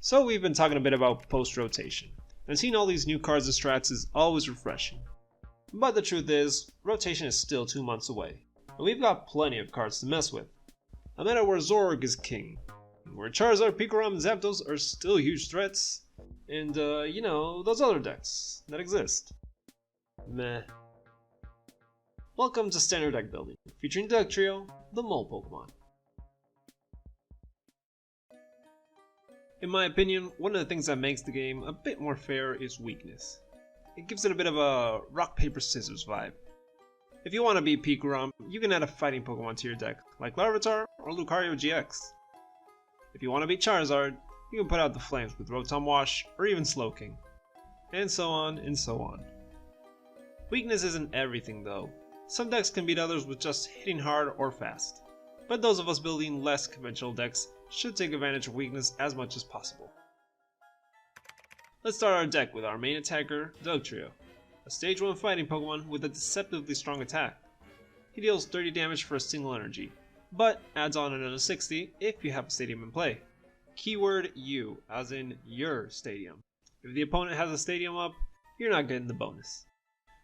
So we've been talking a bit about post-rotation, and seeing all these new cards and strats is always refreshing. But the truth is, rotation is still 2 months away, and we've got plenty of cards to mess with. A meta where Zorg is king, where Charizard, Pikarom, and Zapdos are still huge threats, and you know, those other decks that exist. Meh. Welcome to Standard Deck Building, featuring Dugtrio, the mole Pokemon. In my opinion, one of the things that makes the game a bit more fair is weakness. It gives it a bit of a rock, paper, scissors vibe. If you want to beat Pikarom, you can add a fighting Pokemon to your deck, like Larvitar or Lucario GX. If you want to beat Charizard, you can put out the flames with Rotom Wash or even Slowking. And so on and so on. Weakness isn't everything though. Some decks can beat others with just hitting hard or fast. But those of us building less conventional decks should take advantage of weakness as much as possible. Let's start our deck with our main attacker, Dugtrio, a stage 1 fighting Pokemon with a deceptively strong attack. He deals 30 damage for a single energy, but adds on another 60 if you have a stadium in play. Keyword you, as in your stadium. If the opponent has a stadium up, you're not getting the bonus.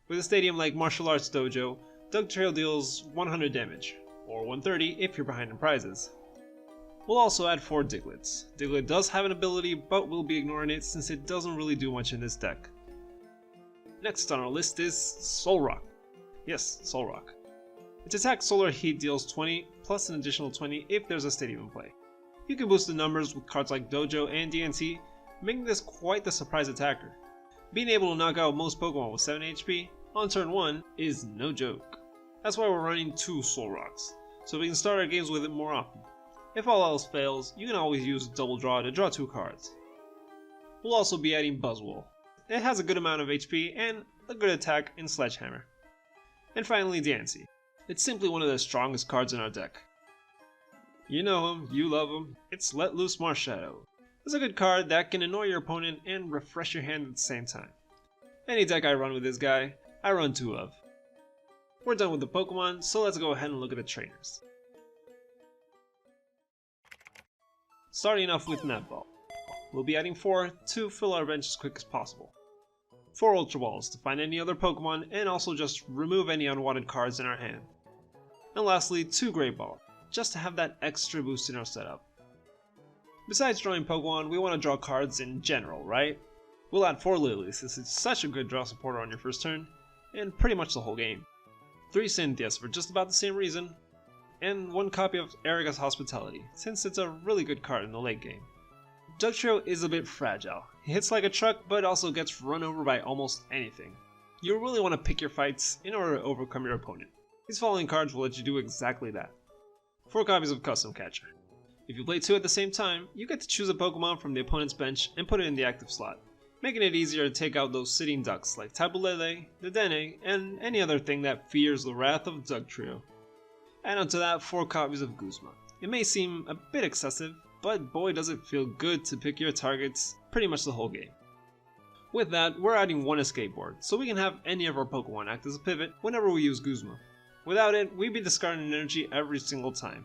With a stadium like Martial Arts Dojo, Dugtrio deals 100 damage, or 130 if you're behind in prizes. We'll also add 4 Diglets. Diglett does have an ability, but we'll be ignoring it since it doesn't really do much in this deck. Next on our list is Solrock. Yes, Solrock. Its attack Solar Heat deals 20, plus an additional 20 if there's a stadium in play. You can boost the numbers with cards like Dojo and Diancie, making this quite the surprise attacker. Being able to knock out most Pokemon with 7 HP on turn 1 is no joke. That's why we're running 2 Solrocks, so we can start our games with it more often. If all else fails, you can always use Double Draw to draw 2 cards. We'll also be adding Buzzwole. It has a good amount of HP and a good attack in Sledgehammer. And finally Diancie. It's simply one of the strongest cards in our deck. You know him, you love him, it's Let Loose Marshadow. It's a good card that can annoy your opponent and refresh your hand at the same time. Any deck I run with this guy, I run 2 of. We're done with the Pokemon, so let's go ahead and look at the trainers. Starting off with Netball. We'll be adding 4 to fill our bench as quick as possible. 4 Ultra Balls to find any other Pokemon and also just remove any unwanted cards in our hand. And lastly, 2 Great Ball, just to have that extra boost in our setup. Besides drawing Pokemon, we want to draw cards in general, right? We'll add 4 Lillie since it's such a good draw supporter on your first turn, and pretty much the whole game. 3 Cynthias for just about the same reason, and 1 copy of Erika's Hospitality, since it's a really good card in the late game. Dugtrio is a bit fragile. He hits like a truck, but also gets run over by almost anything. You really want to pick your fights in order to overcome your opponent. These following cards will let you do exactly that. 4 copies of Custom Catcher. If you play 2 at the same time, you get to choose a Pokemon from the opponent's bench and put it in the active slot, making it easier to take out those sitting ducks like Tapu Lele, Dedenne, and any other thing that fears the wrath of Dugtrio. Add onto that 4 copies of Guzma. It may seem a bit excessive, but boy does it feel good to pick your targets pretty much the whole game. With that, we're adding 1 Escape Board, so we can have any of our Pokemon act as a pivot whenever we use Guzma. Without it, we'd be discarding energy every single time,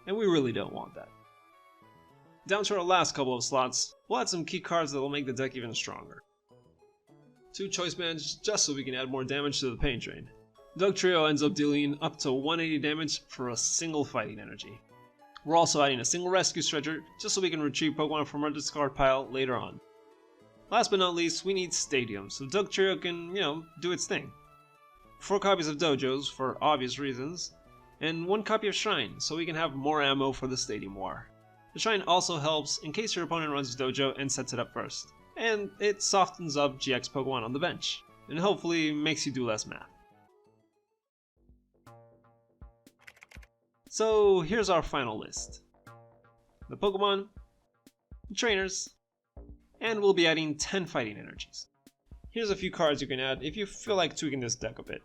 and we really don't want that. Down to our last couple of slots, we'll add some key cards that will make the deck even stronger. 2 Choice Bands just so we can add more damage to the pain drain. Dugtrio ends up dealing up to 180 damage for a single fighting energy. We're also adding a single Rescue Stretcher just so we can retrieve Pokemon from our discard pile later on. Last but not least, we need Stadiums so Dugtrio can, do its thing. 4 copies of Dojos for obvious reasons, and 1 copy of Shrine so we can have more ammo for the Stadium War. The Shrine also helps in case your opponent runs Dojo and sets it up first, and it softens up GX Pokemon on the bench, and hopefully makes you do less math. So here's our final list. The Pokemon, the trainers, and we'll be adding 10 fighting energies. Here's a few cards you can add if you feel like tweaking this deck a bit.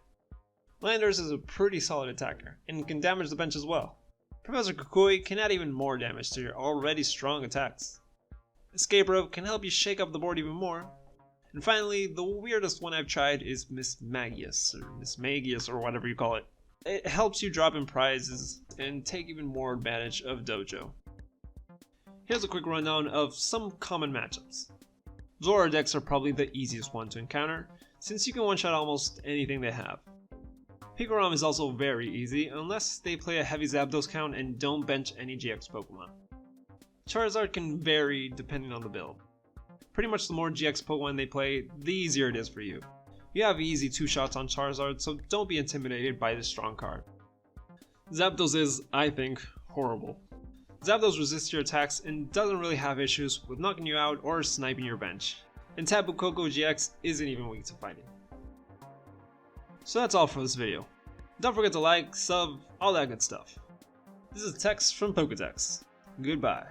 Landers is a pretty solid attacker, and can damage the bench as well. Professor Kukui can add even more damage to your already strong attacks. Escape Rope can help you shake up the board even more. And finally, the weirdest one I've tried is Miss Magius or whatever you call it. It helps you drop in prizes and take even more advantage of Dojo. Here's a quick rundown of some common matchups. Zora decks are probably the easiest one to encounter, since you can one-shot almost anything they have. Pikarom is also very easy, unless they play a heavy Zapdos count and don't bench any GX Pokemon. Charizard can vary depending on the build. Pretty much the more GX Pokemon they play, the easier it is for you. You have easy 2-shots on Charizard, so don't be intimidated by this strong card. Zapdos is, I think, horrible. Zapdos resists your attacks and doesn't really have issues with knocking you out or sniping your bench. And Tapu Koko GX isn't even weak to fighting. So that's all for this video. Don't forget to like, sub, all that good stuff. This is Tex from Pokedex. Goodbye.